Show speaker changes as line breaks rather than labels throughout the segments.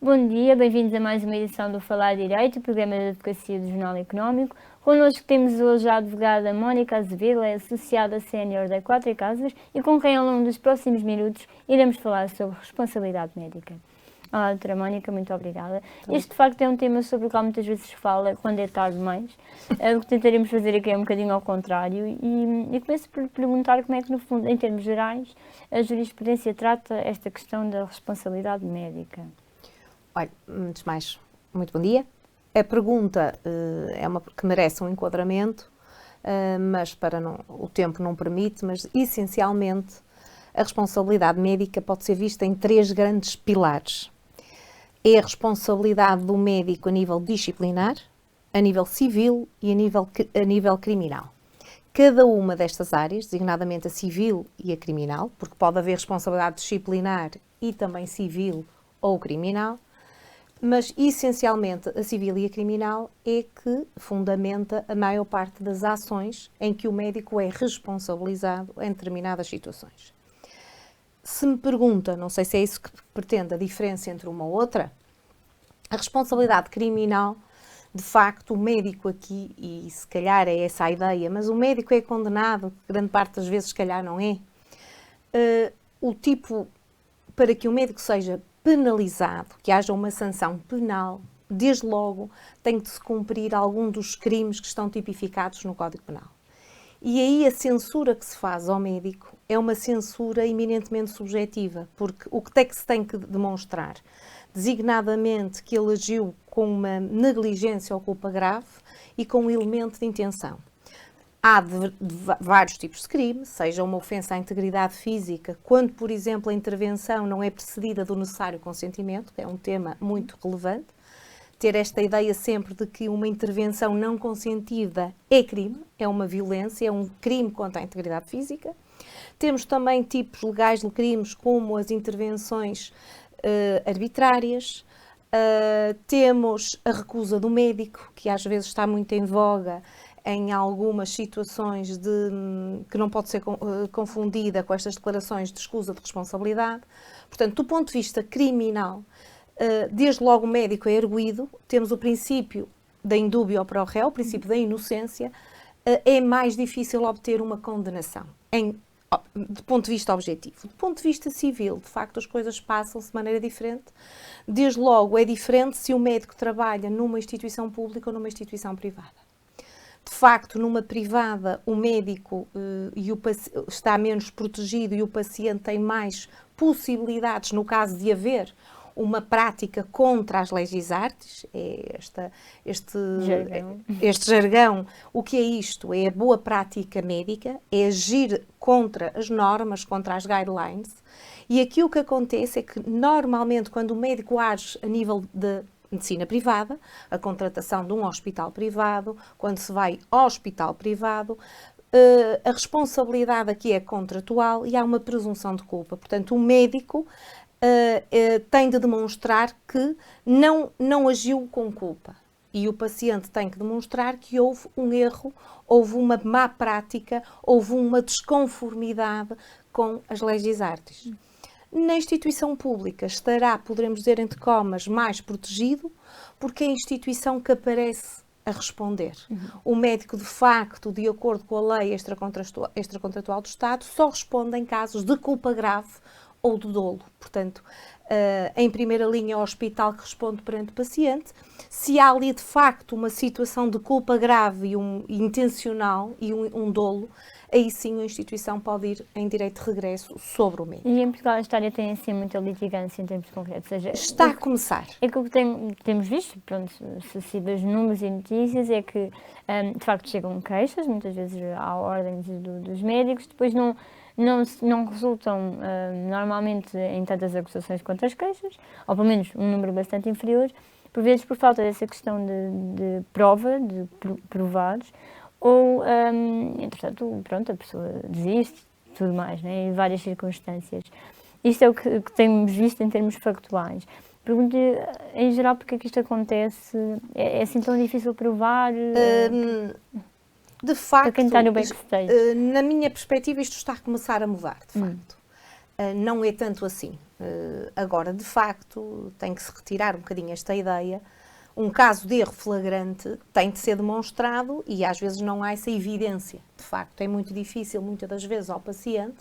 bom dia, bem-vindos a mais uma edição do Falar Direito, programa de advocacia do Jornal Económico. Connosco temos hoje a advogada Mónica Azevedo, é associada sénior da Quatro Casas e com quem ao longo dos próximos minutos iremos falar sobre responsabilidade médica. Olá, doutora Mónica, muito obrigada. Este, de facto, é um tema sobre o qual muitas vezes se fala quando é tarde demais. O que tentaremos fazer aqui é um bocadinho ao contrário e começo por perguntar como é que, no fundo, em termos gerais, a jurisprudência trata esta questão da responsabilidade médica.
Olha, antes de mais, muito bom dia. A pergunta é uma que merece um enquadramento, mas o tempo não permite, mas essencialmente a responsabilidade médica pode ser vista em três grandes pilares. É a responsabilidade do médico a nível disciplinar, a nível civil e a nível criminal. Cada uma destas áreas, designadamente a civil e a criminal, porque pode haver responsabilidade disciplinar e também civil ou criminal, mas essencialmente a civil e a criminal é que fundamenta a maior parte das ações em que o médico é responsabilizado em determinadas situações. Se me pergunta, não sei se é isso que pretende, a diferença entre uma ou outra, a responsabilidade criminal, de facto, o médico aqui, e se calhar é essa a ideia, mas o médico é condenado, grande parte das vezes se calhar não é, para que o médico seja penalizado, que haja uma sanção penal, desde logo tem de se cumprir algum dos crimes que estão tipificados no Código Penal. E aí a censura que se faz ao médico é uma censura eminentemente subjetiva, porque o que é que se tem que demonstrar? Designadamente que ele agiu com uma negligência ou culpa grave e com um elemento de intenção. Há vários tipos de crime, seja uma ofensa à integridade física, quando, por exemplo, a intervenção não é precedida do necessário consentimento, que é um tema muito relevante. Ter esta ideia sempre de que uma intervenção não consentida é crime, é uma violência, é um crime contra a integridade física. Temos também tipos legais de crimes, como as intervenções arbitrárias. Temos a recusa do médico, que às vezes está muito em voga em algumas situações que não pode ser confundida com estas declarações de escusa de responsabilidade. Portanto, do ponto de vista criminal, desde logo o médico é arguido, temos o princípio da indúbio pro reo, o princípio da inocência, é mais difícil obter uma condenação, do ponto de vista objetivo. Do ponto de vista civil, de facto, as coisas passam-se de maneira diferente. Desde logo, é diferente se o médico trabalha numa instituição pública ou numa instituição privada. De facto, numa privada, o médico está menos protegido e o paciente tem mais possibilidades, no caso de haver uma prática contra as legis artis, este jargão. O que é isto? É a boa prática médica, é agir contra as normas, contra as guidelines, e aqui o que acontece é que, normalmente, quando o médico age a nível de medicina privada, a contratação de um hospital privado, quando se vai ao hospital privado, a responsabilidade aqui é contratual e há uma presunção de culpa. Portanto, o médico tem de demonstrar que não agiu com culpa. E o paciente tem que demonstrar que houve um erro, houve uma má prática, houve uma desconformidade com as legis artis. Na instituição pública poderemos dizer entre comas, mais protegido, porque é a instituição que aparece a responder. O médico, de facto, de acordo com a lei extracontratual do Estado, só responde em casos de culpa grave ou de dolo. Portanto, em primeira linha é o hospital que responde perante o paciente. Se há ali, de facto, uma situação de culpa grave e intencional e um dolo, aí sim a instituição pode ir em direito de regresso sobre o médico.
E em Portugal a história tem assim muita litigância em termos concretos? Ou seja,
está a começar.
É que o que temos visto, pronto, acessíveis números e notícias, é que de facto chegam queixas, muitas vezes à ordem dos médicos, depois não resultam normalmente em tantas acusações quanto as queixas, ou pelo menos um número bastante inferior, por vezes por falta dessa questão de prova, de provar, ou, entretanto, pronto, a pessoa desiste, tudo mais, né, em várias circunstâncias. Isto é o que temos visto em termos factuais. Pergunto-lhe, em geral, porque é que isto acontece? É assim tão difícil provar?
De facto,
para quem está no backstage.
Na minha perspectiva, isto está a começar a mudar, de facto. Não é tanto assim. Agora, de facto, tem que se retirar um bocadinho esta ideia. Um caso de erro flagrante tem de ser demonstrado e às vezes não há essa evidência. De facto, é muito difícil, muitas das vezes, ao paciente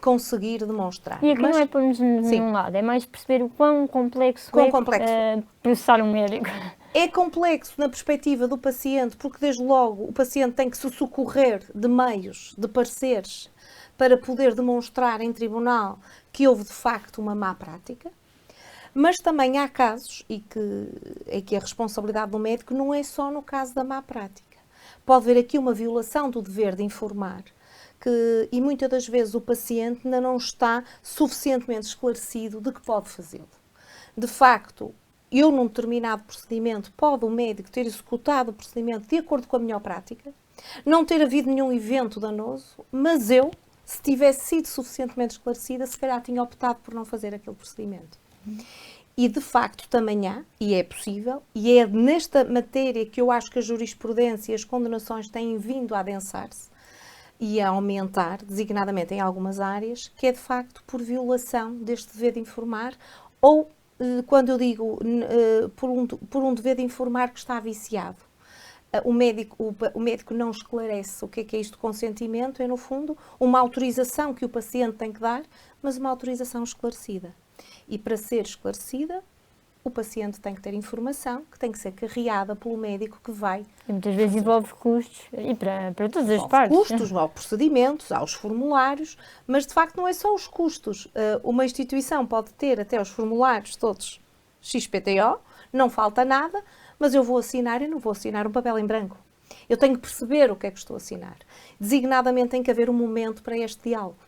conseguir demonstrar.
E aqui
Mas,
não é pôr-nos num lado, é mais perceber o quão complexo é processar um médico.
É complexo na perspectiva do paciente, porque desde logo o paciente tem que se socorrer de meios, de pareceres, para poder demonstrar em tribunal que houve de facto uma má prática. Mas também há casos em que a responsabilidade do médico não é só no caso da má prática. Pode haver aqui uma violação do dever de informar, e muitas das vezes o paciente ainda não está suficientemente esclarecido de que pode fazê-lo. De facto, eu num determinado procedimento, pode o médico ter executado o procedimento de acordo com a melhor prática, não ter havido nenhum evento danoso, mas eu, se tivesse sido suficientemente esclarecida, se calhar tinha optado por não fazer aquele procedimento. E de facto também há, e é possível, e é nesta matéria que eu acho que a jurisprudência e as condenações têm vindo a adensar-se e a aumentar, designadamente em algumas áreas, que é de facto por violação deste dever de informar, ou quando eu digo por um dever de informar que está viciado. O médico não esclarece o que é isto de consentimento, é no fundo uma autorização que o paciente tem que dar, mas uma autorização esclarecida. E para ser esclarecida, o paciente tem que ter informação que tem que ser carreada pelo médico que vai.
E muitas vezes envolve custos, e para todas as partes.
Custos, aos procedimentos, aos formulários, mas de facto não é só os custos. Uma instituição pode ter até os formulários todos XPTO, não falta nada, mas eu vou assinar e não vou assinar um papel em branco. Eu tenho que perceber o que é que estou a assinar. Designadamente tem que haver um momento para este diálogo.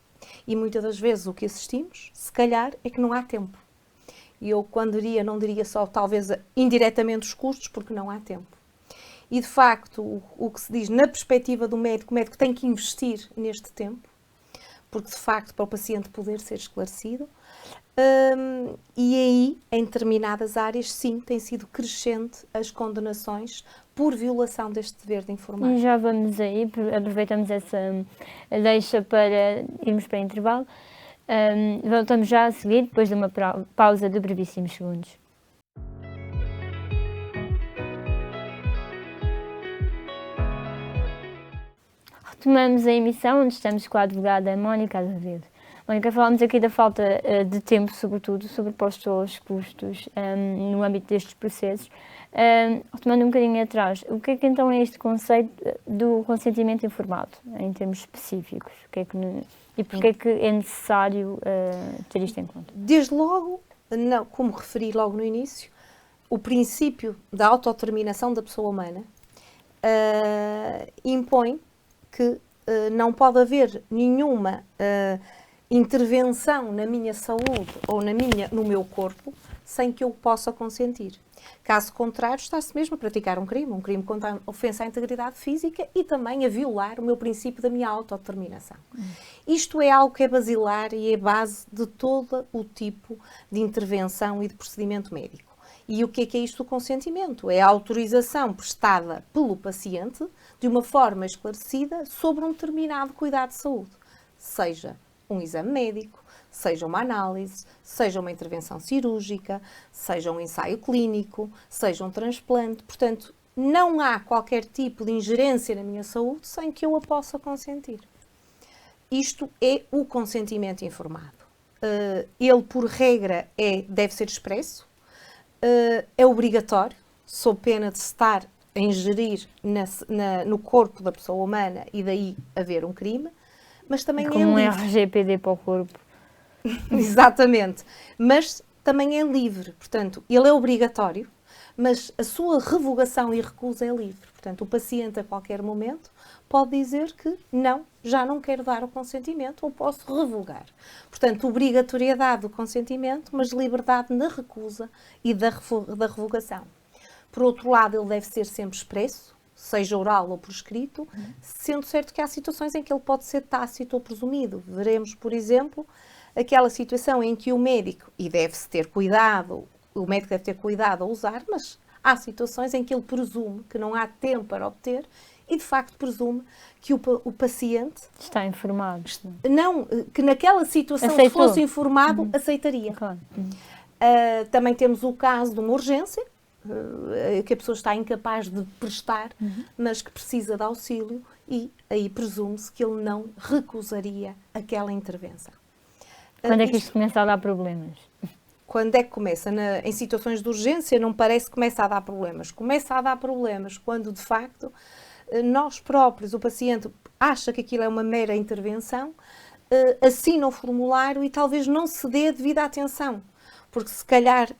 E muitas das vezes o que assistimos, se calhar, é que não há tempo. E eu, quando não diria só, talvez, indiretamente os custos, porque não há tempo. E, de facto, o que se diz na perspectiva do médico, o médico tem que investir neste tempo, porque, de facto, para o paciente poder ser esclarecido. E aí, em determinadas áreas, sim, tem sido crescente as condenações por violação deste dever de informar.
E já vamos aí, aproveitamos essa deixa para irmos para o intervalo. Voltamos já a seguir, depois de uma pausa de brevíssimos segundos. Retomamos a emissão, onde estamos com a advogada Mónica Azevedo. Mónica, falámos aqui da falta de tempo, sobretudo, sobreposto aos custos no âmbito destes processos. Retomando um bocadinho atrás, o que é que então é este conceito do consentimento informado, em termos específicos? E porquê é que é necessário ter isto em conta?
Desde logo, como referi logo no início, o princípio da autodeterminação da pessoa humana impõe que não pode haver nenhuma intervenção na minha saúde ou no meu corpo sem que eu possa consentir. Caso contrário, está-se mesmo a praticar um crime contra a ofensa à integridade física e também a violar o meu princípio da minha autodeterminação. Isto é algo que é basilar e é base de todo o tipo de intervenção e de procedimento médico. E o que é isto do consentimento? É a autorização prestada pelo paciente de uma forma esclarecida sobre um determinado cuidado de saúde, seja um exame médico, seja uma análise, seja uma intervenção cirúrgica, seja um ensaio clínico, seja um transplante. Portanto, não há qualquer tipo de ingerência na minha saúde sem que eu a possa consentir. Isto é o consentimento informado. Ele, por regra, deve ser expresso, é obrigatório, sob pena de estar a ingerir no corpo da pessoa humana e daí haver um crime, mas também é livre.
Como um RGPD para o corpo.
Exatamente, mas também é livre, portanto, ele é obrigatório, mas a sua revogação e recusa é livre. Portanto, o paciente a qualquer momento pode dizer que não, já não quero dar o consentimento ou posso revogar. Portanto, obrigatoriedade do consentimento, mas liberdade na recusa e da revogação. Por outro lado, ele deve ser sempre expresso, seja oral ou por escrito, sendo certo que há situações em que ele pode ser tácito ou presumido. Veremos, por exemplo, aquela situação em que o médico, e deve-se ter cuidado, o médico deve ter cuidado a usar, mas há situações em que ele presume que não há tempo para obter e de facto presume que o paciente,
Está informado.
não, que naquela situação, se
Aceitou.
fosse informado, aceitaria.
Claro.
Também temos o caso de uma urgência, que a pessoa está incapaz de prestar, mas que precisa de auxílio, e aí presume-se que ele não recusaria aquela intervenção.
Quando é que isto começa a dar problemas?
Quando é que começa? Em situações de urgência não parece que começa a dar problemas. Começa a dar problemas quando, de facto, nós próprios, o paciente, acha que aquilo é uma mera intervenção, assina o formulário e talvez não se dê a devida atenção. Porque se calhar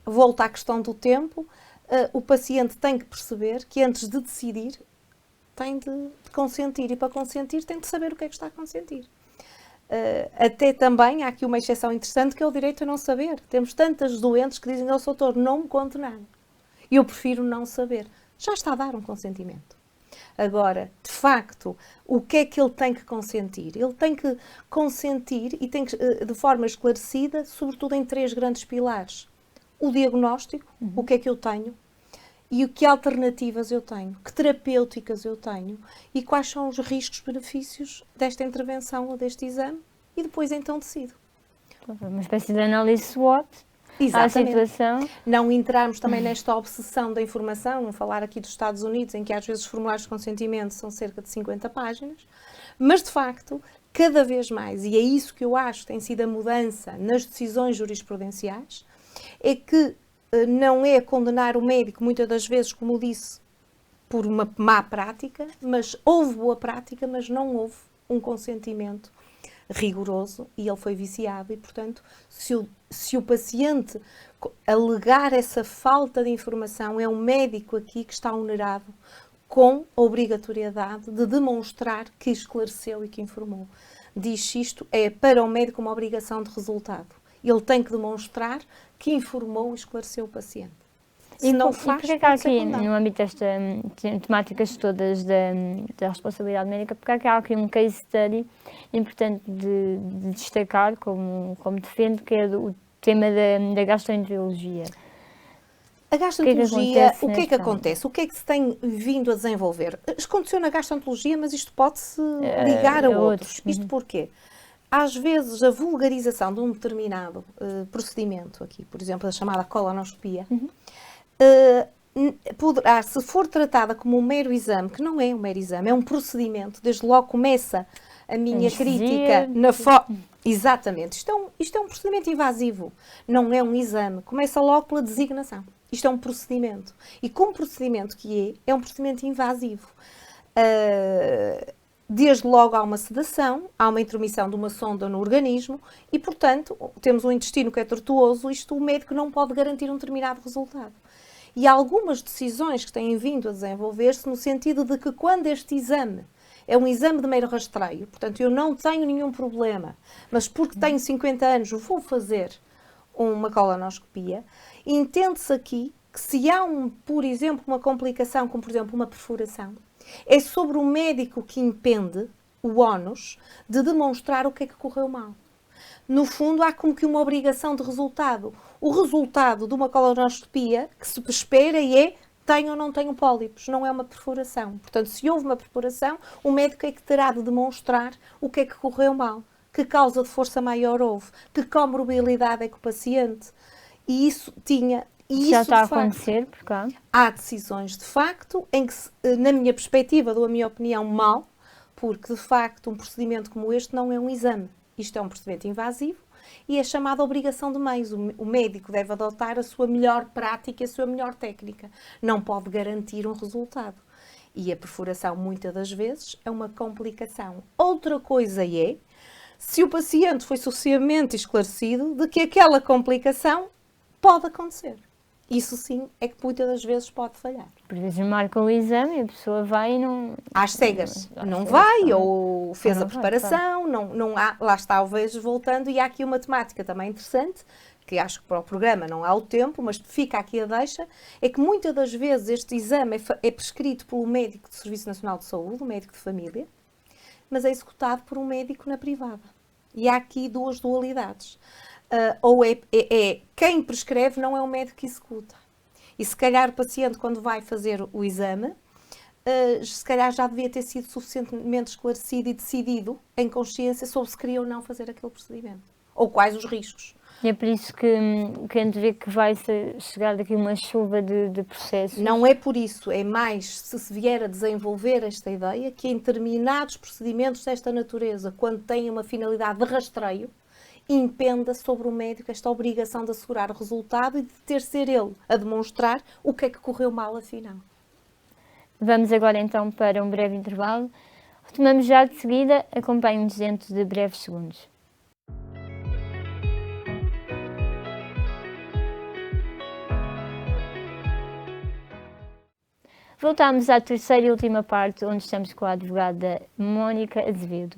volta à questão do tempo, o paciente tem que perceber que antes de decidir tem de consentir, e para consentir tem de saber o que é que está a consentir. Até também há aqui uma exceção interessante, que é o direito a não saber. Temos tantas doentes que dizem ao doutor, não me conte nada. E eu prefiro não saber. Já está a dar um consentimento. Agora, de facto, o que é que ele tem que consentir? Ele tem que consentir, e tem que, de forma esclarecida, sobretudo em 3 grandes pilares. O diagnóstico, o que é que eu tenho, e que alternativas eu tenho, que terapêuticas eu tenho, e quais são os riscos, benefícios desta intervenção ou deste exame, e depois então decido.
Uma espécie de análise SWOT à situação.
Não entrarmos também nesta obsessão da informação, falar aqui dos Estados Unidos, em que às vezes os formulários de consentimento são cerca de 50 páginas, mas de facto, cada vez mais, e é isso que eu acho que tem sido a mudança nas decisões jurisprudenciais, é que não é condenar o médico, muitas das vezes, como disse, por uma má prática, mas houve boa prática, mas não houve um consentimento rigoroso e ele foi viciado, e, portanto, se o paciente alegar essa falta de informação, é um médico aqui que está onerado com a obrigatoriedade de demonstrar que esclareceu e que informou. Diz isto, é para o médico uma obrigação de resultado. Ele tem que demonstrar que informou e esclareceu o paciente.
E porque é que há aqui, no âmbito destas temáticas todas da responsabilidade médica, porque é que há aqui um case study importante de destacar, como defendo, que é o tema da gastroenterologia?
A gastroenterologia, o que é que acontece? O que é que se tem vindo a desenvolver? Aconteceu na gastroenterologia, mas isto pode-se ligar a outros. Isto porquê? Às vezes, a vulgarização de um determinado procedimento, aqui, por exemplo, a chamada colonoscopia, poderá, se for tratada como um mero exame, que não é um mero exame, é um procedimento, desde logo começa a minha crítica na forma. Exatamente, isto é um procedimento invasivo, não é um exame, começa logo pela designação. Isto é um procedimento, e como procedimento que é um procedimento invasivo. Desde logo há uma sedação, há uma intromissão de uma sonda no organismo e, portanto, temos um intestino que é tortuoso, isto o médico não pode garantir um determinado resultado. E há algumas decisões que têm vindo a desenvolver-se no sentido de que quando este exame é um exame de mero rastreio, portanto eu não tenho nenhum problema, mas porque tenho 50 anos vou fazer uma colonoscopia, entende-se aqui que se há, por exemplo, uma complicação, como por exemplo uma perfuração, é sobre o médico que impende o ónus de demonstrar o que é que correu mal. No fundo, há como que uma obrigação de resultado. O resultado de uma colonoscopia que se espera tenho ou não tenho pólipos, não é uma perfuração. Portanto, se houve uma perfuração, o médico é que terá de demonstrar o que é que correu mal, que causa de força maior houve, que comorbilidade é que o paciente. E isso tinha... E
já
isso,
está a acontecer, por cá.
Há decisões, de facto, em que, na minha perspectiva, dou a minha opinião mal, porque, de facto, um procedimento como este não é um exame. Isto é um procedimento invasivo e é chamada obrigação de meios. O médico deve adotar a sua melhor prática e a sua melhor técnica. Não pode garantir um resultado. E a perfuração, muitas das vezes, é uma complicação. Outra coisa é se o paciente foi suficientemente esclarecido de que aquela complicação pode acontecer. Isso sim é que muitas das vezes pode falhar.
Por vezes marcam o exame e a pessoa vai e não...
Às cegas. Não vai, ou fez a preparação, não há, lá está, talvez voltando, e há aqui uma temática também interessante, que acho que para o programa não há o tempo, mas fica aqui a deixa, é que muitas das vezes este exame é prescrito pelo médico do Serviço Nacional de Saúde, o médico de família, mas é executado por um médico na privada. E há aqui duas dualidades. Ou quem prescreve não é o médico que executa. E se calhar o paciente, quando vai fazer o exame, se calhar já devia ter sido suficientemente esclarecido e decidido em consciência sobre se queria ou não fazer aquele procedimento. Ou quais os riscos.
E é por isso que a gente vê que vai chegar daqui uma chuva de processos.
Não é por isso, é mais se vier a desenvolver esta ideia que em determinados procedimentos desta natureza, quando têm uma finalidade de rastreio, impenda sobre o médico esta obrigação de assegurar o resultado e de ter ser ele a demonstrar o que é que correu mal afinal.
Vamos agora então para um breve intervalo. Retomamos já de seguida, acompanhe-nos dentro de breves segundos. Voltamos à terceira e última parte, onde estamos com a advogada Mónica Azevedo.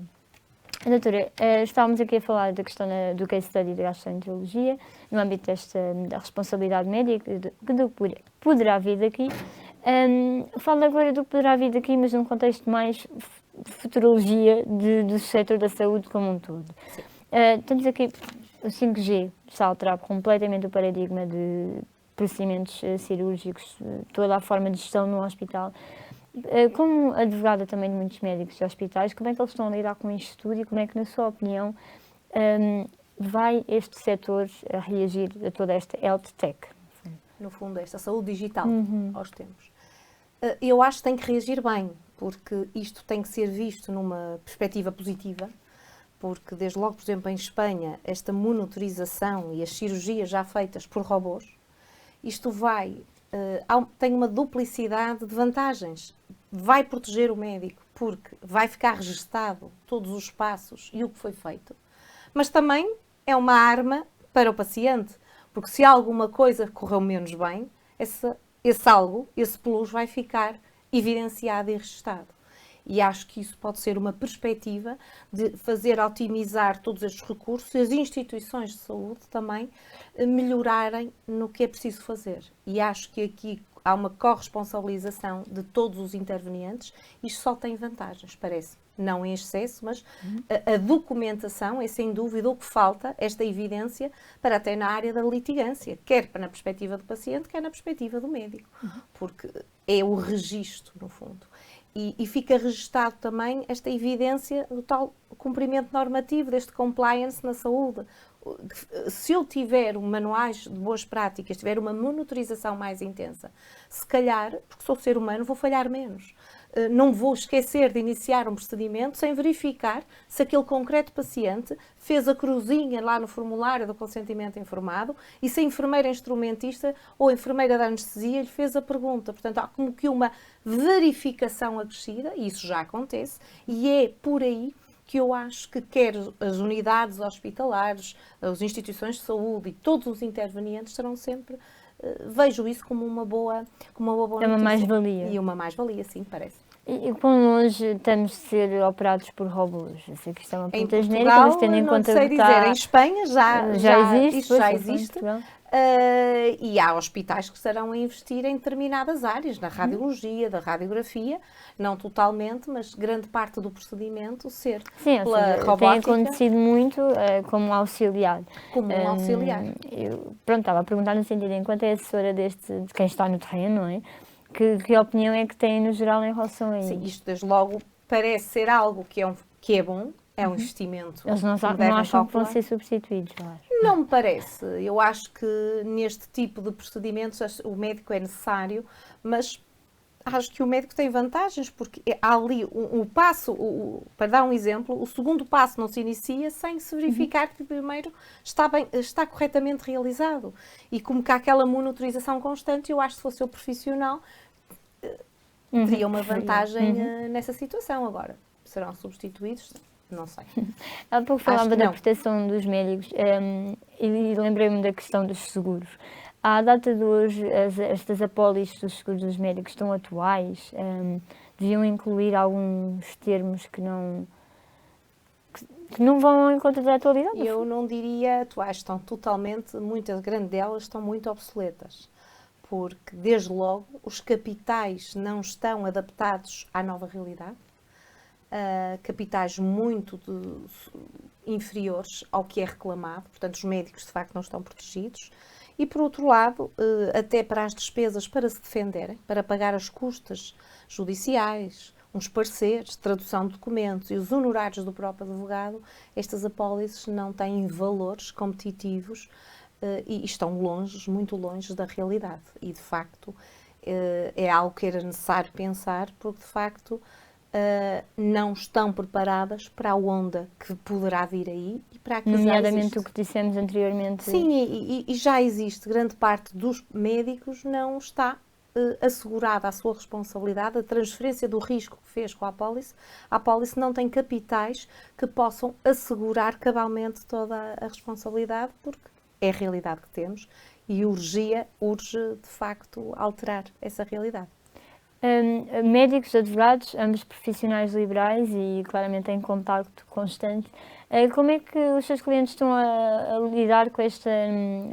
Doutora, estávamos aqui a falar da questão do case study da gastroenterologia, no âmbito da responsabilidade médica, do que poderá vir daqui. Falo agora do que poderá vir daqui, mas num contexto mais de futurologia do setor da saúde como um todo. Temos aqui o 5G, está a alterar completamente o paradigma de procedimentos cirúrgicos, toda a forma de gestão no hospital. Como advogada também de muitos médicos e hospitais, como é que eles estão a lidar com isto tudo e como é que, na sua opinião, vai este setor a reagir a toda esta health tech?
No fundo, esta saúde digital aos tempos. Eu acho que tem que reagir bem, porque isto tem que ser visto numa perspectiva positiva, porque desde logo, por exemplo, em Espanha, esta monitorização e as cirurgias já feitas por robôs, isto tem uma duplicidade de vantagens. Vai proteger o médico, porque vai ficar registado todos os passos e o que foi feito, mas também é uma arma para o paciente, porque se alguma coisa correu menos bem, esse plus vai ficar evidenciado e registado. E acho que isso pode ser uma perspectiva de fazer otimizar todos estes recursos e as instituições de saúde também melhorarem no que é preciso fazer. E acho que aqui há uma corresponsabilização de todos os intervenientes. Isto só tem vantagens, parece. Não em excesso, mas a documentação é sem dúvida o que falta, esta evidência, para até na área da litigância, quer na perspectiva do paciente, quer na perspectiva do médico. Porque é o registro, no fundo. E fica registado também esta evidência do tal cumprimento normativo, deste compliance na saúde. Se eu tiver manuais de boas práticas, tiver uma monitorização mais intensa, se calhar, porque sou ser humano, vou falhar menos. Não vou esquecer de iniciar um procedimento sem verificar se aquele concreto paciente fez a cruzinha lá no formulário do consentimento informado e se a enfermeira instrumentista ou a enfermeira da anestesia lhe fez a pergunta. Portanto, há como que uma verificação acrescida, e isso já acontece, e é por aí que eu acho que quer as unidades hospitalares, as instituições de saúde e todos os intervenientes serão sempre, vejo isso como uma boa notícia.
É uma mais-valia.
E uma mais-valia, sim, parece.
E quão longe estamos de ser operados por robôs? Eu sei que isto é uma pergunta genérica,
Portugal,
mas tendo em
não
conta
sei
que
dizer, em Espanha já
existe.
Isso já existe. E há hospitais que estarão a investir em determinadas áreas, na radiologia, da radiografia, não totalmente, mas grande parte do procedimento ser pela robótica.
Tem acontecido muito como auxiliar.
Como um auxiliar.
Estava a perguntar no sentido, enquanto é assessora de quem está no terreno, não é? Que opinião é que tem no geral em relação a isso?
Sim, isto desde logo parece ser algo que é bom, é um investimento.
Eles não acham que vão ser substituídos, eu acho.
Não me parece. Eu acho que neste tipo de procedimentos o médico é necessário, mas acho que o médico tem vantagens, porque há ali um passo, para dar um exemplo, o segundo passo não se inicia sem se verificar que o primeiro está corretamente realizado. E como que há aquela monitorização constante, eu acho que se fosse o profissional, teria uma vantagem nessa situação. Agora, serão substituídos? Não sei.
Há pouco falava da proteção dos médicos e lembrei-me da questão dos seguros. À data de hoje, estas apólices dos seguros dos médicos estão atuais? Deviam incluir alguns termos que não vão em conta da atualidade?
Eu não diria atuais, estão totalmente, muitas grandes delas estão muito obsoletas. Porque, desde logo, os capitais não estão adaptados à nova realidade. Capitais muito inferiores ao que é reclamado. Portanto, os médicos, de facto, não estão protegidos. e, por outro lado, até para as despesas para se defenderem, para pagar as custas judiciais, uns pareceres, tradução de documentos e os honorários do próprio advogado, estas apólices não têm valores competitivos e estão longe, muito longe da realidade. E, de facto, é algo que era necessário pensar, porque, de facto, não estão preparadas para a onda que poderá vir aí e para a que já
Nomeadamente
existe.
o que dissemos anteriormente.
Sim, e já existe. Grande parte dos médicos não está assegurada a sua responsabilidade, a transferência do risco que fez com a apólice não tem capitais que possam assegurar cabalmente toda a responsabilidade, porque é a realidade que temos e urge de facto alterar essa realidade.
Médicos, advogados, ambos profissionais liberais e claramente em contacto constante. Como é que os seus clientes estão a lidar com esta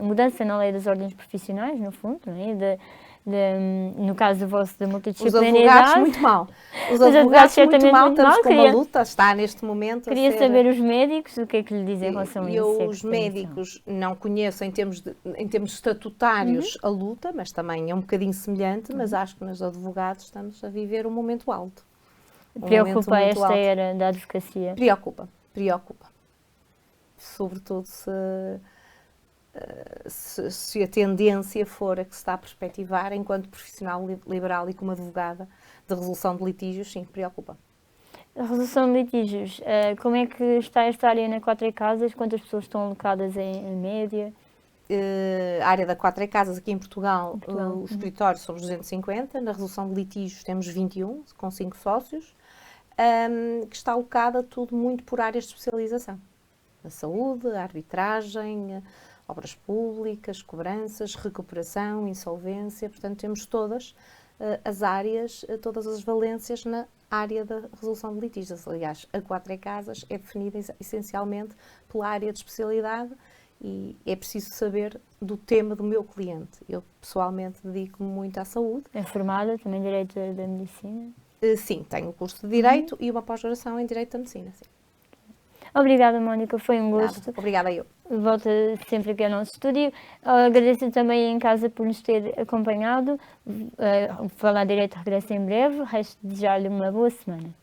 mudança na lei das ordens profissionais, no fundo, não é? No caso vosso da
Os
multidisciplinaridade?
advogados muito mal. Os
advogados
advogados muito
certamente
mal,
muito
estamos
mal.
com uma luta, está neste momento a
Queria
ser...
saber os médicos o que é que lhe dizem em relação a isso.
Eu os médicos não conheço em termos estatutários a luta, mas também é um bocadinho semelhante, mas acho que nos advogados estamos a viver um momento alto.
Preocupa esta era da advocacia?
Preocupa. Sobretudo se a tendência for a que se está a perspectivar enquanto profissional liberal e como advogada de resolução de litígios, sim, preocupa.
A resolução de litígios, como é que está esta área na Quatro Casas? Quantas pessoas estão alocadas em média?
A área da Quatro Casas aqui em Portugal, o escritório somos 250, na resolução de litígios temos 21, com 5 sócios, que está alocada tudo muito por áreas de especialização. A saúde, a arbitragem, obras públicas, cobranças, recuperação, insolvência, portanto temos todas as áreas, todas as valências na área da resolução de litígios. Aliás, a Quatro Casas é definida essencialmente pela área de especialidade e é preciso saber do tema do meu cliente. Eu, pessoalmente, dedico-me muito à saúde.
É formada também em Direito da Medicina?
Sim, tenho um curso de Direito e uma pós-graduação em Direito da Medicina. Sim.
Obrigada, Mónica, foi um gosto.
Nada. Obrigada eu.
Volta sempre aqui ao nosso estúdio. Agradeço também em casa por nos ter acompanhado. Falar Direito regressa em breve. Resto de desejar-lhe uma boa semana.